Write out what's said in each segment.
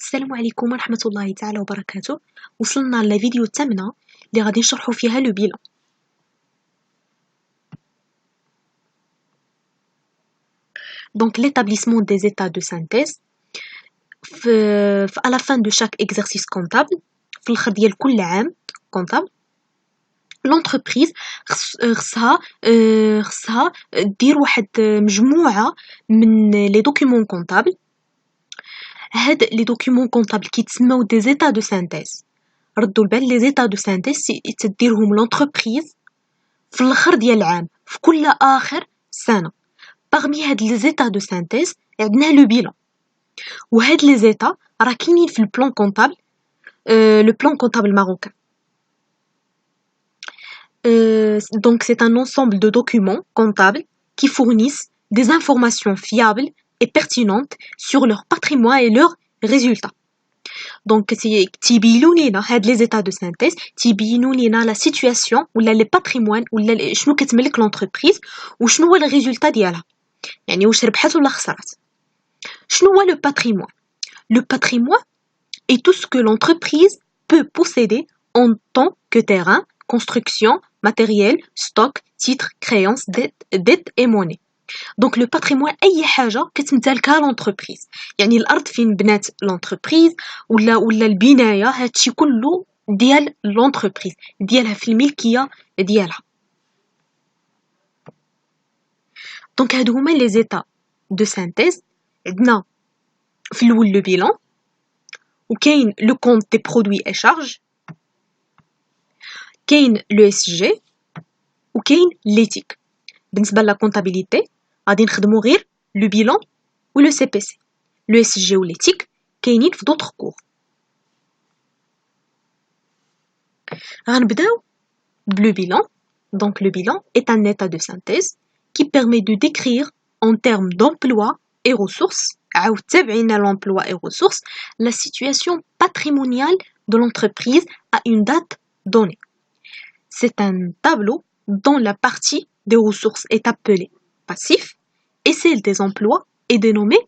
السلام عليكم ورحمة الله تعالى وبركاته. وصلنا لفيديو الثامنة اللي غادي نشرحوا فيها لو بيلان. Donc l'établissement des états de synthèse à la fin de chaque exercice comptable في الآخر ديال كل عام comptable l'entreprise خصها دير واحد مجموعة من les documents comptables. هاد لي دوكيومون كونطابل كيتسموا دي زيتا دو سانتيز. ردوا البال لي زيتا دو سانتيز تديرهم لونتربريز في الاخر ديال العام في كل اخر سنه. باغمي هاد لي زيتا دو سانتيز عندنا لو بيلان، وهاد لي زيتا راه كاينين في البلان كونطابل لو بلان كونطابل ماروكان. Donc c'est un ensemble de documents comptables qui fournissent des informations fiables et pertinentes sur leur patrimoine et leurs résultats. Donc تيبينوا لينا هاد لي زيتا دو سانتيز تيبينوا لينا لا سيتوياسيون ولا لي باتريمون ولا شنو كتملك لونتربريز وشنو هو الريزولتا ديالها، يعني واش ربحت ولا خسرت. شنو هو لو باتريمون؟ لو باتريمون est tout ce que l'entreprise peut posséder en tant que terrain, construction, matériel, stock, titres, créances, dettes et monnaie. دونك لو باتريمون اي حاجه كتمتلكها لونتربريز، يعني الارض فين بنات لونتربريز ولا البنايه، هادشي كله ديال لونتربريز ديالها في الملكيه ديالها. دونك هادو هما لي زيتا دو سانتيز. عندنا في الاول لو بيلان، وكاين لو كونت دي برودوي اي شارج، كاين لو اس جي، وكاين ليتيك. بالنسبه لا كونطابيليتي غادي نخدمو غير لو بيلان و لو سي بي سي. لو اس جي و ليتيك كاينين في دوطخ كور. غنبداو بلو بيلان. Donc le bilan est un état de synthèse qui permet de décrire en termes d'emploi et ressources, l'emploi et ressources, la situation patrimoniale de l'entreprise à une date donnée. C'est un tableau dont la partie des ressources est appelée passif et celle des emplois est dénommée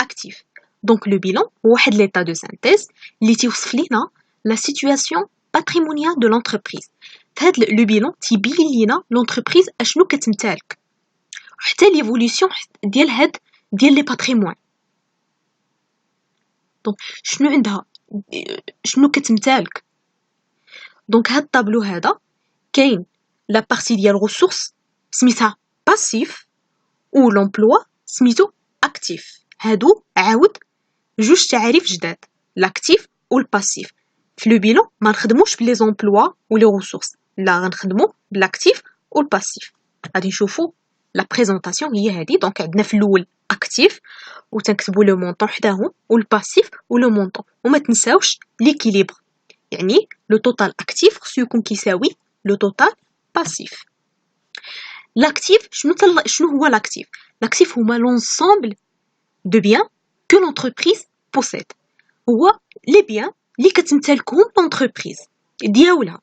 actif. Donc le bilan واحد l'état de synthèse اللي تيوصف لينا la situation patrimoniale de l'entreprise. فهاد لو بيلان تيبين لينا لونتربريز اشنو كتمتلك، حتى ليفوليسيون ديال لي باتريمون. دونك شنو عندها، شنو كتمتلك. دونك هاد الطابلو هذا كاين لا بارتي ديال ريسورس سميتها باسيف و لومبلوا سميتو اكتيف. هادو عاود جوج تعاريف جداد، لاكتيف و الباسيف. في لو بيلان ما نخدموش بلي زومبلوا و لي ريسورس، لا غنخدمو بالاكتيف و الباسيف. غادي نشوفو لا بريزونطاسيون هي هادي. دونك عندنا في الاول اكتيف و تنكتبو لو مونطون حداهم، و الباسيف و لو مونطون، وما تنساوش ليكيليبر، يعني لو توتال اكتيف خصو يكون كيساوي لو توتال باسيف. لاكتيف شنو هو لاكتيف؟ لاكتيف هما لونسومبل دو بيان كو لونتربريز بوسيد، هو لي بيان اللي كتمتلكهم لونتربريز ديالها.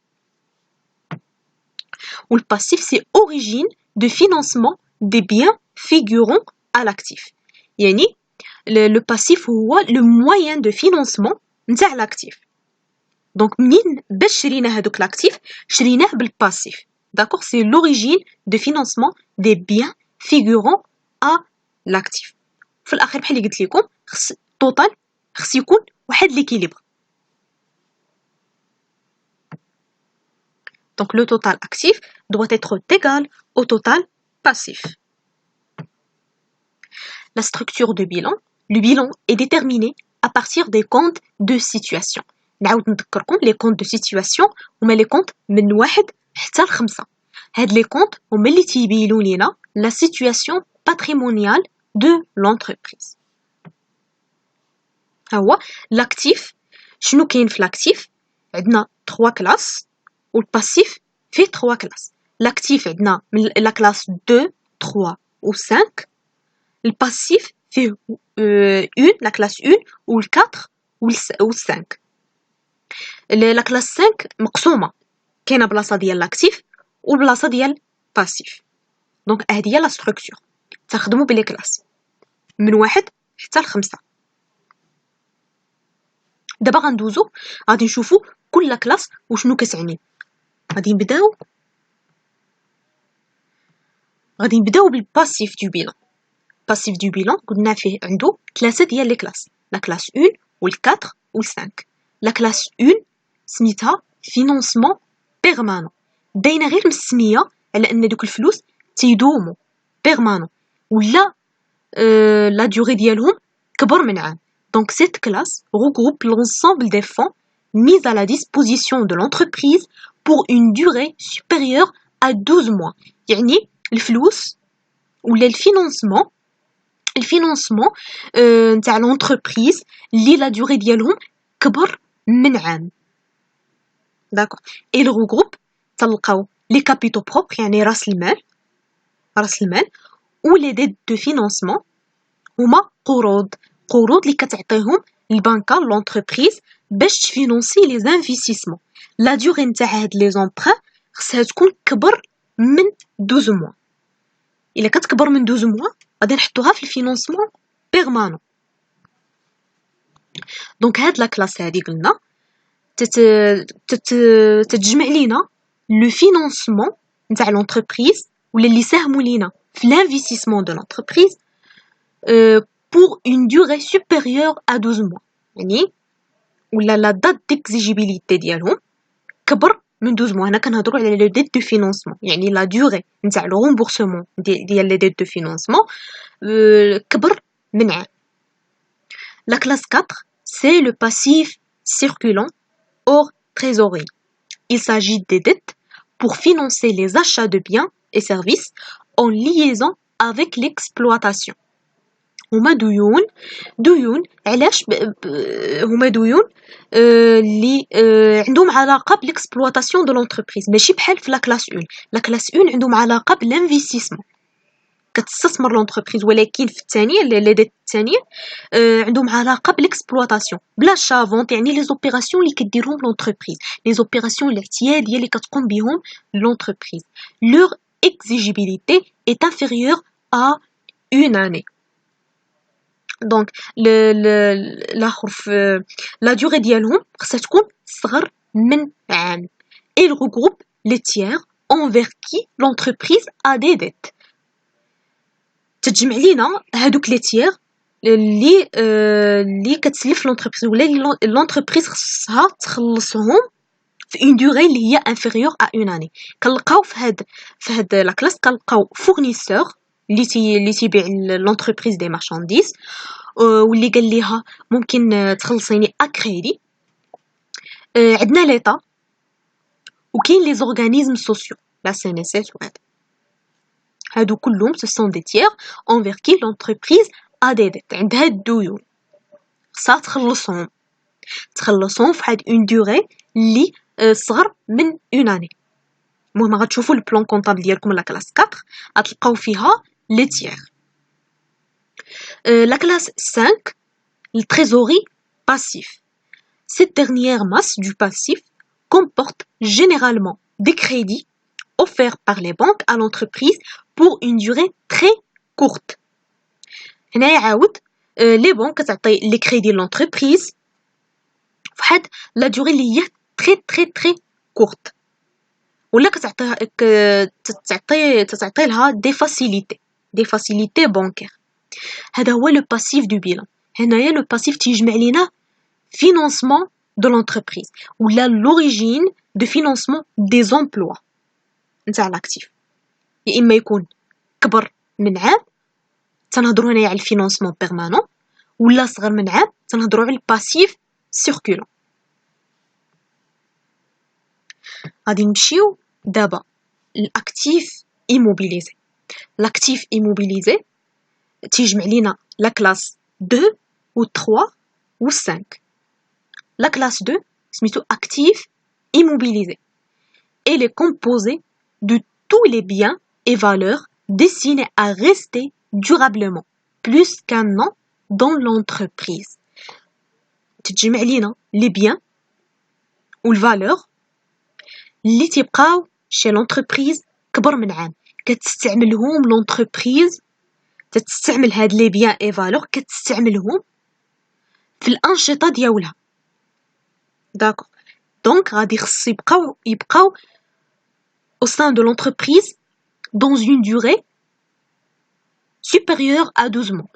و الباسيف سي اوريجين دو فينانسمون دي بيان فيغورون à l'actif. يعني le passif هو le moyen de financement نتاع l'actif. Donc منين باش شرينا هذوك l'actif شريناه بالباسيف. D'accord, c'est l'origine de financement des biens figurant à l'actif. في الاخر بحال اللي قلت لكم توتال خص يكون واحد ليكيليبر. Donc le total actif doit être égal au total passif. La structure de bilan. Le bilan est déterminé à partir des comptes de situation. نعاود نذكركم les comptes de situation هما les comptes من 1 حتى ل5. هاد les comptes هما اللي تيبينوا لينا la situation patrimoniale de l'entreprise. ها هو l'actif. شنو كاين في l'actif؟ عندنا 3 classes والباسيف فيه 3 classes. l'actif عندنا من la classe 2 3 و 5. الباسيف فيه la classe 1 و 4 و 5. la classe 5 مقسومه، كاينه بلاصه ديال لاكتيف وبلاصه ديال باسيف. دونك هذه هي لا ستركتور. تخدموا بلي كلاس من 1 حتى ل5. دابا غندوزو غادي نشوفو كل كلاس وشنو كتعني. غادي نبداو بالباسيف دو بيلان. باسيف دو بيلان قلنا فيه عنده 3 ديال لي كلاس، لا كلاس 1 وال4 وال5. لا كلاس 1 سميتها فينونسمون بيرمانون، باينه غير من السميه على ان دوك الفلوس تيدومو بيرمانون ولا la durée ديالهم كبر من عام. Donc cette classe regroupe l'ensemble des fonds mis à la disposition de l'entreprise pour une durée supérieure à 12 mois. يعني الفلوس ولا الفينانسمون نتاع l'entreprise اللي la durée ديالهم كبر من عام. داكور. Et le regroupe تلقاو les capitaux propres يعني راس المال و لي ديت دو فينانسمون هما قروض اللي كتعطيهم البنكه لونتربريز باش تفينونسي لي زانفيستيسمون. لا دوري نتاع هاد لي زومبران خصها تكون كبر من 12 موا. الا كتكبر من 12 موا غادي نحطوها في الفينانسمون بيرمانون. دونك هاد لا كلاس هادي قلنا تتجمع لينا لو فينانسمون نتاع لونتربريز ولا اللي ساهموا لينا في l'investissement de l'entreprise pour une durée supérieure à 12 mois. يعني ولا la date d'exigibilité ديالهم كبر من 12 mois. هنا كنهضروا على لو ديت دو فينانسمون، يعني لا دوري نتاع لو رومبورسمون ديال لي ديت دو فينانسمون كبر من عام. La classe 4, c'est le passif circulant hors trésorerie. Il s'agit des dettes pour financer les achats de biens et services en liaison avec l'exploitation. هما ديون علاش هما ديون اللي عندهم علاقه بالاكسبلواتاسيون دو لونتربريز، ماشي بحال في لا كلاس 1. لا كلاس 1 عندهم علاقه بالانفستيسمون، كتستثمر لونتربريز، ولكن في الثانيه لي ديت الثانيه عندهم علاقه بالاكسبلواتاسيون بلا شافونت، يعني لي زوبيراسيون اللي كديرهم لونتربريز، لي زوبيراسيون الاعتياديه اللي كتقوم بهم لونتربريز. leur exigibilité est inférieure à une année. Donc la durée ديالهم خصها تكون صغر من عام. Et il regroupe les tiers envers qui l'entreprise a des dettes. تتجمع لينا هادوك لي تيير اللي كتسلف لونتربريز ولا لونتربريز خصها تخلصهم في اون دوري اللي هي انفيريور ا اون اني. كنلقاو في هاد لا كلاس كنلقاو فورنيسور اللي تيبيع لونتربريز دي مارشانديز واللي قال ليها ممكن تخلصيني اكريدي. عندنا ليطا وكاين لي زورغانيزم سوسيو لا سي ان اس اس وهذا. هادو كلهم ce sont des tiers envers qui l'entreprise a des dettes. عندها الديون خصها تخلصهم في واحد اون دوري اللي صغر من اون اني. المهم غتشوفوا البلان كونطابل ديالكم لا كلاس 4 غتلقاو فيها لي تيير. La classe 5, le trésorerie passif. Cette dernière masse du passif comporte généralement des crédits offerts par les banques à l'entreprise pour une durée très courte. هنا يعاود les banques كتعطي les crédits l'entreprise فواحد la durée اللي هي très courte ولا كتعطي لها des facilités bancaires. هذا هو لو باسيف دو بيلان. هنايا لو باسيف تيجمع لينا فينانسمون دو لونتربريز ولا لوريجين دو فينانسمون دي زومبلوا نتاع لاكتيف. يا اما يكون كبر من عام تنهضروا هنايا على الفينانسمون بيرمانون، ولا صغر من عام تنهضروا على الباسيف سيركولون. غادي نمشيو دابا الاكتيف ايموبيليزي. لاكتيف ايموبيليزي تيجمع لينا لا كلاس 2 و 3 و 5. لا كلاس 2 سميتو actif immobilisé. Elle est composée de tous les biens et valeurs destinés à rester durablement plus qu'un an dans l'entreprise. تتجمع لينا les biens و الفالور اللي تيبقاو شي لونتربريز كبر من عام، كتستعملهم لونتربريز، تستعمل هاد لي بيان اي فالور كتستعملهم في الانشطه ديالها. d'accord. Donc غادي خص يبقاو au sein de l'entreprise dans une durée supérieure à 12 mois.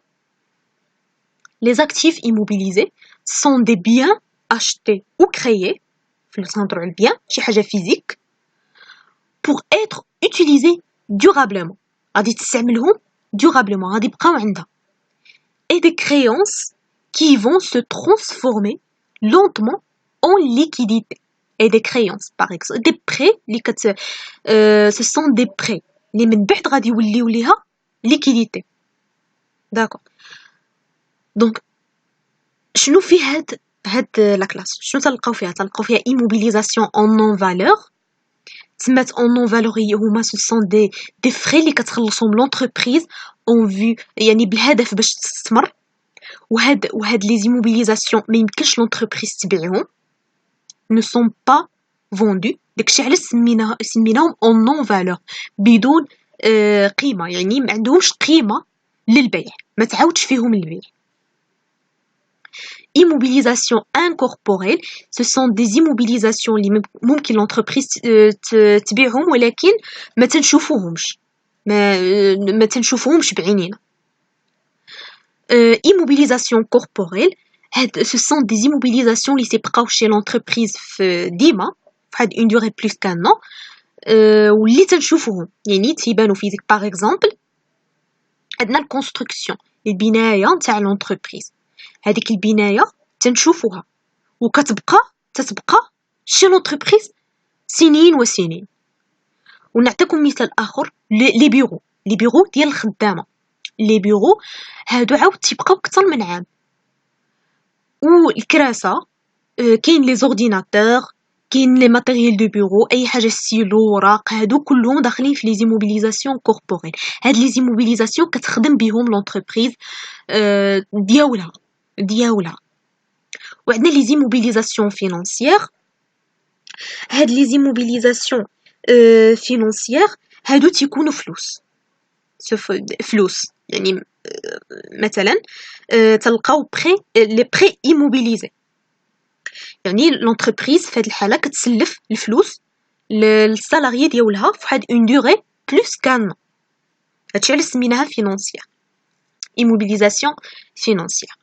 Les actifs immobilisés sont des biens achetés ou créés, le bien, شي حاجة physique, pour être utilisés durablement. غادي تستعملهم durablement, غادي يبقاو عندها. Et des créances qui vont se transformer lentement en liquidité. Et des créances, par exemple, des prêts, ce sont des prêts. Les من بعد غادي يوليو ليها liquidité. D'accord. Donc, شنو في هاد لا كلاس شنو تلقاو فيها immobilisation en non valeur. تسمات en non valeur هما ce sont des frais اللي كتخلصهم l'entreprise en vue يعني بالهدف باش تستثمر. وهاد les immobilisations ما يمكنش l'entreprise تبيعهم, ne sont pas vendus. داكشي علاش سميناهم en non valeur, بدون قيمة, يعني ما عندهمش قيمة للبيع, ما تعاودش فيهم البيع. Immobilisation incorporelle, ce sont des immobilisations اللي ممكن l'entreprise تبيعهم ولكن ما تنشوفوهمش بعينينا. Immobilisation corporelle, ce sont des immobilisations اللي تيبقاو chez l'entreprise ديما فواحد une durée plus qu'un an, واللي تنشوفوهم يعني تيبانو فيزيك. par exemple عندنا الكونستركسيون, البناية نتاع l'entreprise, هذيك البناية تنشوفوها وكتبقى شي لونتربريز سنين وسنين. ونعطيكم مثال اخر, لي بيرو ديال الخدامه, لي بيرو هادو عاود تيبقاو اكثر من عام. والكراسه كاين لي زورديناتور, كاين لي ماتيريال دو بيرو, اي حاجه ستيلو وراق, هادو كلهم داخلين في لي زيموبيليزاسيون كوربوريل. هاد لي زيموبيليزاسيون كتخدم بهم لونتربريز ديالها. وعندنا لي زيموبيليزاسيون فينانسيير. هاد لي زيموبيليزاسيون فينانسيير هادو تيكونوا فلوس يعني مثلا تلقاو لي بري ايموبيليزي, يعني لونتربريز في هاد الحاله كتسلف الفلوس للسالاريي ديالها فواحد اون دوري بلوس كان. هادشي علاش سميناها فينانسيير, ايموبيليزاسيون فينانسيير.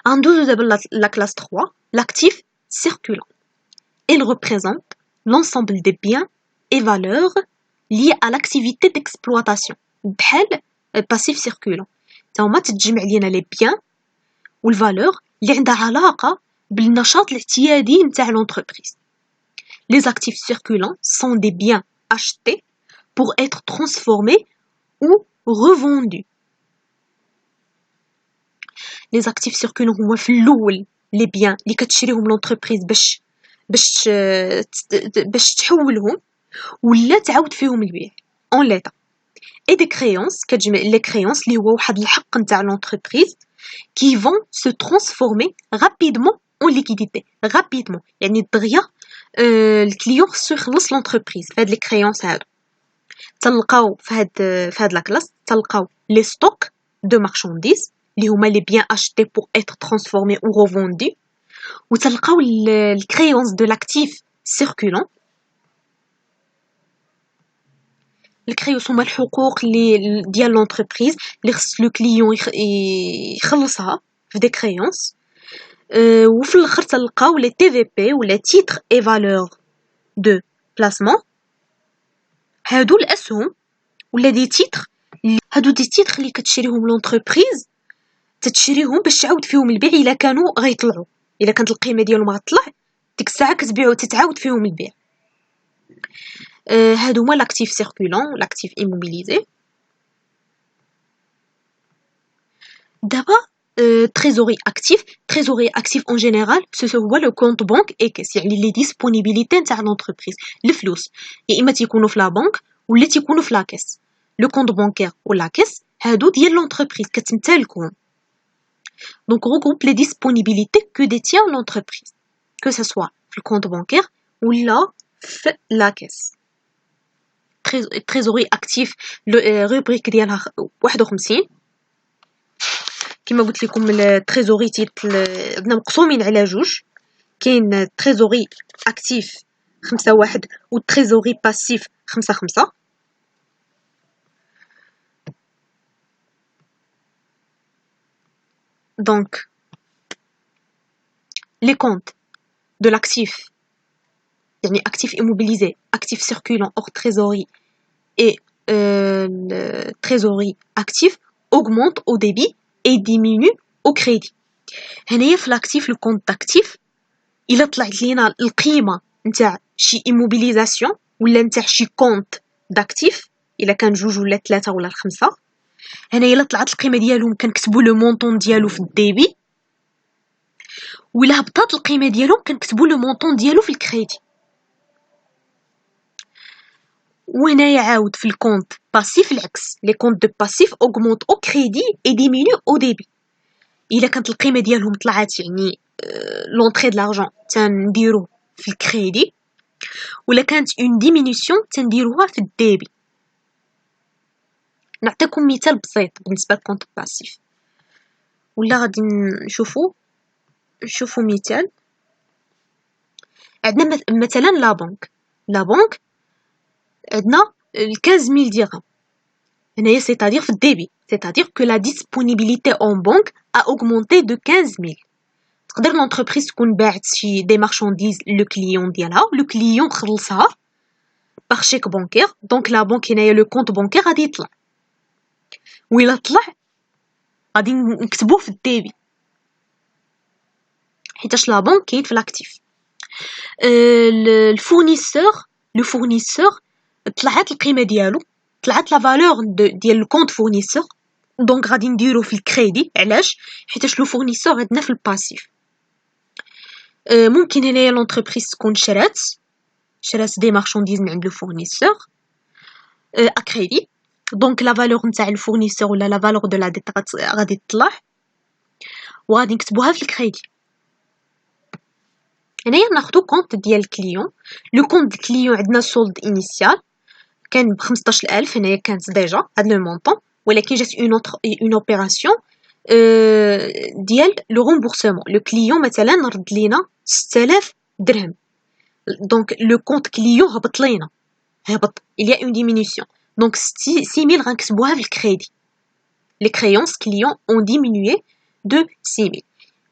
غندوزو دابا la classe 3, l'actif circulant. Il représente l'ensemble des biens et valeurs liés à l'activité d'exploitation. بحال passif circulant, تاهما تتجمع لينا les biens والvaleurs اللي عندها علاقة بالنشاط الاعتيادي نتاع l'entreprise. Les actifs circulants sont des biens achetés pour être transformés ou revendus. Les actifs circulants هما في الاول لي بيان اللي كتشريهم لونتربريز باش تحولهم ولا تعاود فيهم البيع اون ليتا. اي دي كريونس كتجمع لي كريونس اللي هو واحد الحق نتاع لونتربريز كي فون سو ترانسفورمي رابيدمون اون ليكيديتي. رابيدمون يعني دغيا الكليون خصو يخلص لونتربريز. فهاد لي كريونس هادو تلقاو في هاد لا كلاس, تلقاو لي ستوك دو مارشانديز اللي هما لي بيان achetés pour être transformés ou revendus, وتلقاو الكريونس دو لاكتيف سيركولون. الكريونس هما الحقوق اللي ديال لونتربريز اللي خص لو كليون يخلصها في دي كريونس. وفي الاخر تلقاو لي تي في بي ولا تيتر اي فالور دو بلاسمون. هادو الاسهم ولا دي تيتر, هادو دي تيتر اللي كتشريهم لونتربريز, تتشريهم باش تعاود فيهم البيع الا كانوا غيطلعوا. الا كانت القيمه ديالهم غتطلع ديك الساعه كتبيعو تتعاود فيهم البيع. هادو هما لاكتيف سيركولون, لاكتيف ايموبيليزي. دابا تريزوري اكتيف en général ce هو لو كونط بانك اي كاس, يعني لي ديسپونيبيليتي نتاع لونتربريز. الفلوس يا اما تيكونوا في لا بنك ولا تيكونوا في لا كاس. لو كونط بانكير ولا كاس هادو ديال لونتربريز كتمتلكهم. Donc regroupe les disponibilités que détient l'entreprise, que ce soit le compte bancaire ou la caisse. Trésorerie actif, rubrique ديالها 51. كما قلت لكم التريزوري عندنا مقسومين على جوج, كاين تريزوري اكتيف 5 و تريزوري باسيف 5. Donc les comptes de l'actif, يعني actif immobilisé, actif circulant hors trésorerie et le trésorerie actif augmente au débit et diminue au crédit. هنايا في l'actif le compte d'actif إلا طلعت لينا القيمة نتاع شي immobilisation ولا نتاع شي compte d'actif إلا كان 2 ولا 3 ولا 5 هنايا إلا طلعت القيمة ديالهم كنكتبوا لو مونطون ديالو في الديبي وإلا هبطات القيمة ديالهم كنكتبوا لو مونطون ديالو في الكريدي. وهنايا عاود في الكونت باسيف العكس لي كونت دو باسيف اوغمونت او كريدي اي ديمينيو او ديبي. الا كانت القيمه ديالهم طلعت يعني لونطري د لارجون تنديروه في الكريدي ولا كانت اون ديمينيسيون تنديروها في الديبي. نعطيكم مثال بسيط بالنسبه للكونت باسيف ولا غادي نشوفوا مثال. عندنا مثلا لا بنك عندنا 15000 درهم هنايا c'est-à-dire في الديبي c'est-à-dire que la disponibilité en banque a augmenté de 15000. تقدر l'entreprise تكون باعت شي دي marchandises لو كليون ديالها لو كليون خلصها باغ شيك بانكير دونك لا بنك هنايا لو كونت بانكير غادي يطلع وإلا طلع غادي نكتبوه في الديبي حيتاش لا بنك كاين في لاكتيف. الفورنيسور طلعت القيمه ديالو طلعت لا فالور ديال الكونت فورنيسور دونك غادي نديرو في الكريدي. علاش؟ حيتاش لو فورنيسور عندنا في الباسيف. ممكن هنايا لونتربريز تكون شرات دي مارشانديز من عند لو فورنيسور ا كريدي دونك لا فالور نتاع الفورنيسور ولا لا فالور دو لا ديت غادي تطلع وغادي نكتبوها في الكريدي. هنايا ناخدو كونت ديال الكليون. لو كونت ديال الكليون عندنا سولد انيسيال كان ب 15000 هنايا كانت ديجا هاد لو مونطون ولكن جات اون اوبيراسيون ديال لو رومبورسمون. لو كليون مثلا رد لينا 6000 درهم دونك لو كونت كليون هبط لينا هبط il y a une diminution donc 6000 غنكتبوها في الكريدي. les créances clients ont diminué de 6000.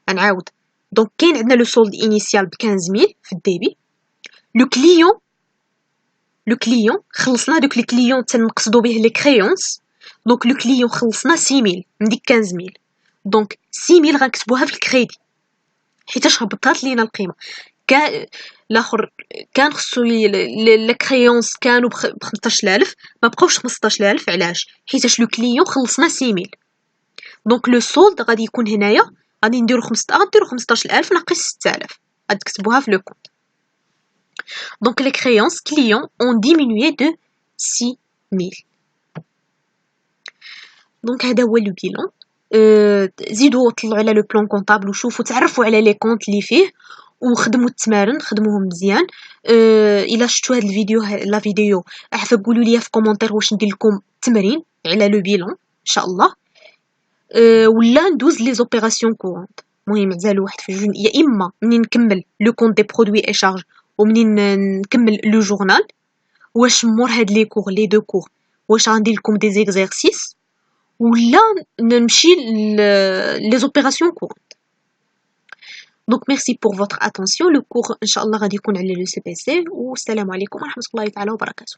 غنعاود دونك كاين عندنا لو سولد انيسيال ب 15000 في الديبي. لو كليون خلصنا دوك لي كليون تنقصدو به لي كريونس دونك لو كليون خلصنا 6000 من ديك 15000 دونك 6000 غنكتبوها في الكريدي حيتاش هبطات لينا القيمه. الاخر كان خصو لي كريونس كانوا ب 15000 ما بقاوش 15000. علاش؟ حيتاش لو كليون خلصنا 6000 دونك لو سولد غادي يكون هنايا غادي نديرو 15000 ناقص 6000 غادي تكتبوها في لو كونت. Donc les créances clients ont diminué de 6000. Donc هذا هو لو بيلون. زيدوا طلعوا على لو بلان كونطابل وشوفوا تعرفوا على لي كونط اللي فيه وخدموا التمارين خدموهم مزيان. الا شفتوا هذا الفيديو لا فيديو عفوا قولوا لي في كومونتير واش ندير لكم تمرين على لو بيلون ان شاء الله ولا ندوز لي زوبيراسيون كورونت. المهم مازال واحد في الجون يا اما منين نكمل لو كونط دي برودوي اي شارج ومنين نكمل لو جورنال واش مور هاد لي كور لي دو كور واش غندير لكم دي زيكزارسيس ولا نمشي لي زوبيراسيون كورونت. Donc merci pour votre attention. Le cours inchallah غادي يكون على le CPC والسلام عليكم ورحمة الله تعالى وبركاته.